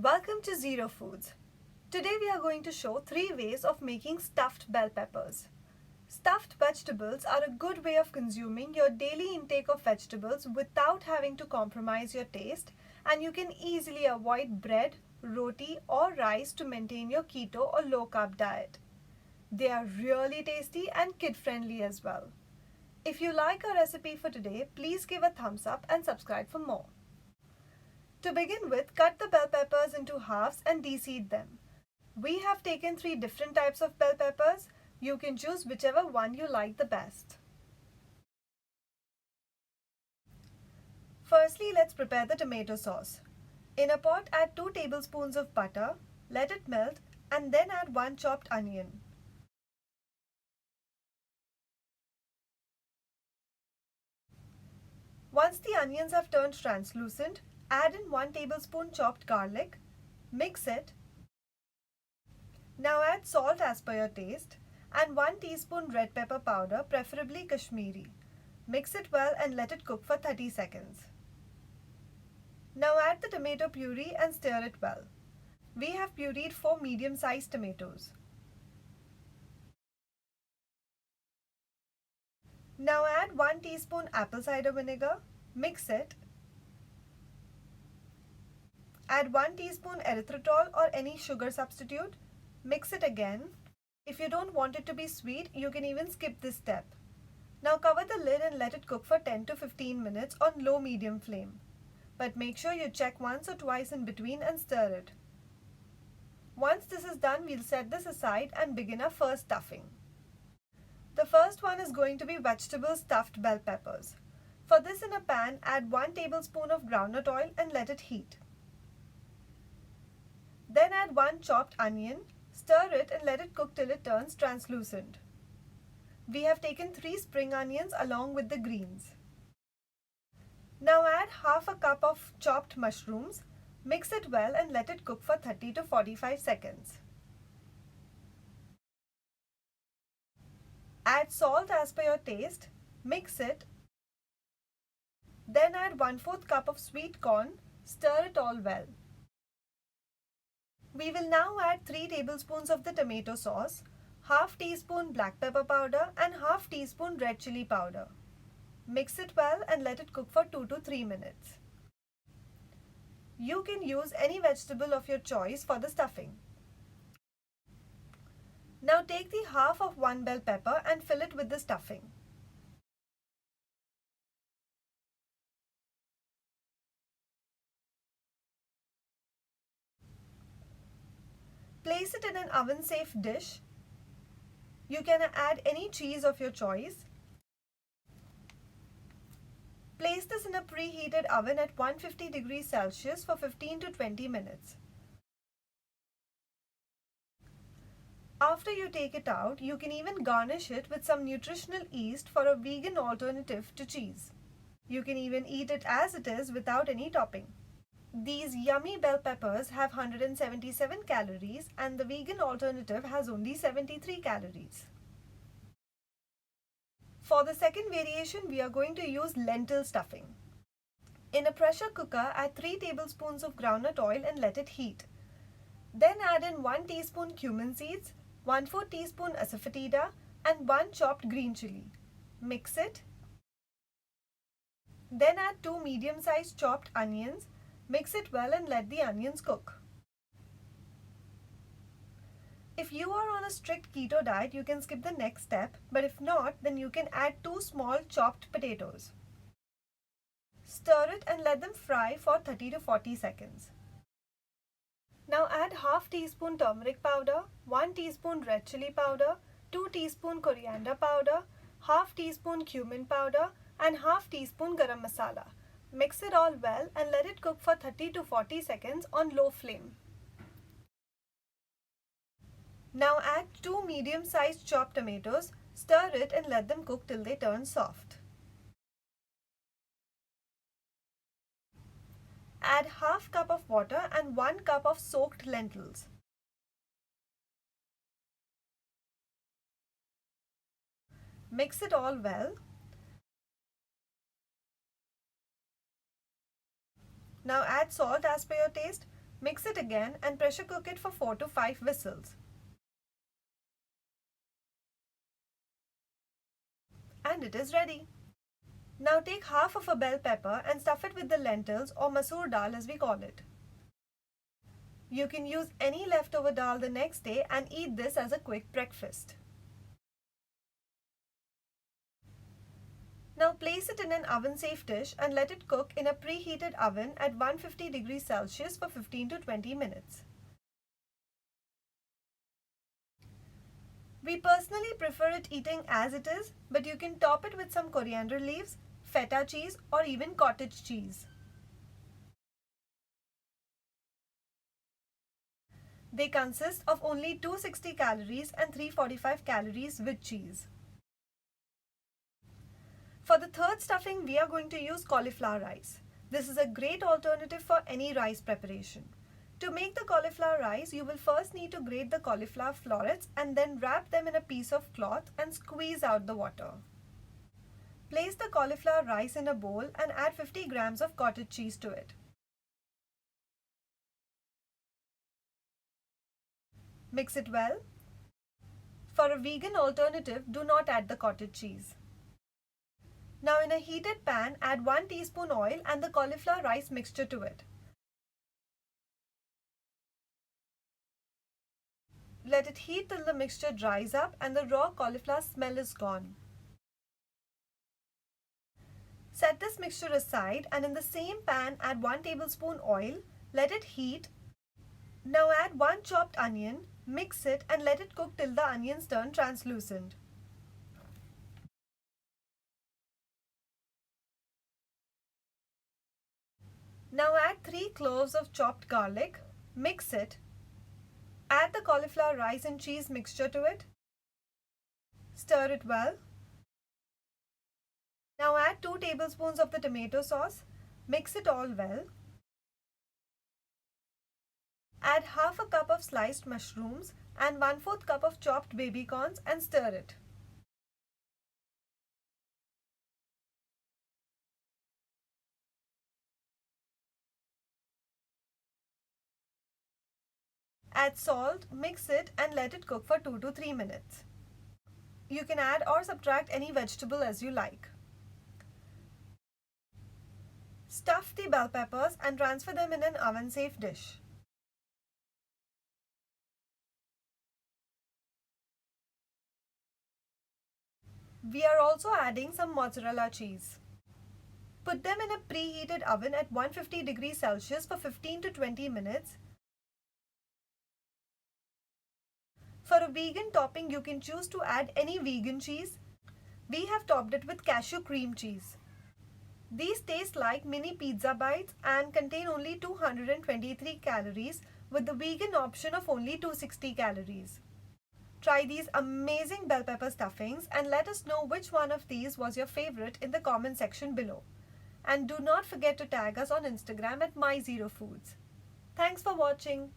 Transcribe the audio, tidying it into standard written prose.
Welcome to Zero Foods. Today we are going to show 3 ways of making stuffed bell peppers. Stuffed vegetables are a good way of consuming your daily intake of vegetables without having to compromise your taste, and you can easily avoid bread, roti or rice to maintain your keto or low carb diet. They are really tasty and kid friendly as well. If you like our recipe for today, please give a thumbs up and subscribe for more. To begin with, cut the bell peppers into halves and de-seed them. We have taken 3 different types of bell peppers. You can choose whichever one you like the best. Firstly, let's prepare the tomato sauce. In a pot, add 2 tablespoons of butter, let it melt, and then add 1 chopped onion. Once the onions have turned translucent, add in 1 tablespoon chopped garlic, mix it. Now add salt as per your taste and 1 teaspoon red pepper powder, preferably Kashmiri. Mix it well and let it cook for 30 seconds. Now add the tomato puree and stir it well. We have pureed 4 medium-sized tomatoes. Now add 1 teaspoon apple cider vinegar, mix it. Add 1 teaspoon erythritol or any sugar substitute, mix it again. If you don't want it to be sweet, you can even skip this step. Now cover the lid and let it cook for 10 to 15 minutes on low-medium flame. But make sure you check once or twice in between and stir it. Once this is done, we'll set this aside and begin our first stuffing. The first one is going to be vegetable stuffed bell peppers. For this, in a pan, add 1 tablespoon of groundnut oil and let it heat. Then add 1 chopped onion, stir it and let it cook till it turns translucent. We have taken 3 spring onions along with the greens. Now add half a cup of chopped mushrooms, mix it well and let it cook for 30 to 45 seconds. Add salt as per your taste, mix it. Then add 1/4 cup of sweet corn, stir it all well. We will now add 3 tablespoons of the tomato sauce, half teaspoon black pepper powder and half teaspoon red chili powder. Mix it well and let it cook for 2 to 3 minutes. You can use any vegetable of your choice for the stuffing. Now take the half of 1 bell pepper and fill it with the stuffing. Place it in an oven-safe dish. You can add any cheese of your choice. Place this in a preheated oven at 150 degrees Celsius for 15 to 20 minutes. After you take it out, you can even garnish it with some nutritional yeast for a vegan alternative to cheese. You can even eat it as it is without any topping. These yummy bell peppers have 177 calories and the vegan alternative has only 73 calories. For the second variation, we are going to use lentil stuffing. In a pressure cooker, add 3 tablespoons of groundnut oil and let it heat. Then add in 1 teaspoon cumin seeds, 1/4 teaspoon asafoetida and 1 chopped green chili. Mix it. Then add 2 medium-sized chopped onions. Mix it well and let the onions cook. If you are on a strict keto diet, you can skip the next step, but if not, then you can add 2 small chopped potatoes. Stir it and let them fry for 30 to 40 seconds. Now add half teaspoon turmeric powder, 1 teaspoon red chili powder, 2 teaspoon coriander powder, half teaspoon cumin powder and half teaspoon garam masala. Mix it all well and let it cook for 30 to 40 seconds on low flame. Now add 2 medium-sized chopped tomatoes, stir it and let them cook till they turn soft. Add half cup of water and 1 cup of soaked lentils. Mix it all well. Now add salt as per your taste. Mix it again and pressure cook it for 4 to 5 whistles. And it is ready. Now take half of a bell pepper and stuff it with the lentils or masoor dal as we call it. You can use any leftover dal the next day and eat this as a quick breakfast. Now place it in an oven-safe dish and let it cook in a preheated oven at 150 degrees Celsius for 15 to 20 minutes. We personally prefer it eating as it is, but you can top it with some coriander leaves, feta cheese or even cottage cheese. They consist of only 260 calories and 345 calories with cheese. For the third stuffing, we are going to use cauliflower rice. This is a great alternative for any rice preparation. To make the cauliflower rice, you will first need to grate the cauliflower florets and then wrap them in a piece of cloth and squeeze out the water. Place the cauliflower rice in a bowl and add 50 grams of cottage cheese to it. Mix it well. For a vegan alternative, do not add the cottage cheese. Now in a heated pan, add 1 teaspoon oil and the cauliflower rice mixture to it. Let it heat till the mixture dries up and the raw cauliflower smell is gone. Set this mixture aside and in the same pan add 1 tablespoon oil, let it heat. Now add 1 chopped onion, mix it and let it cook till the onions turn translucent. Now add 3 cloves of chopped garlic, mix it. Add the cauliflower rice and cheese mixture to it. Stir it well. Now add 2 tablespoons of the tomato sauce. Mix it all well. Add half a cup of sliced mushrooms and 1/4 cup of chopped baby corns and stir it. Add salt, mix it and let it cook for 2 to 3 minutes. You can add or subtract any vegetable as you like. Stuff the bell peppers and transfer them in an oven-safe dish. We are also adding some mozzarella cheese. Put them in a preheated oven at 150 degrees Celsius for 15 to 20 minutes. For a vegan topping, you can choose to add any vegan cheese. We have topped it with cashew cream cheese. These taste like mini pizza bites and contain only 223 calories with the vegan option of only 260 calories. Try these amazing bell pepper stuffings and let us know which one of these was your favorite in the comment section below. And do not forget to tag us on Instagram at MyZeroFoods. Thanks for watching.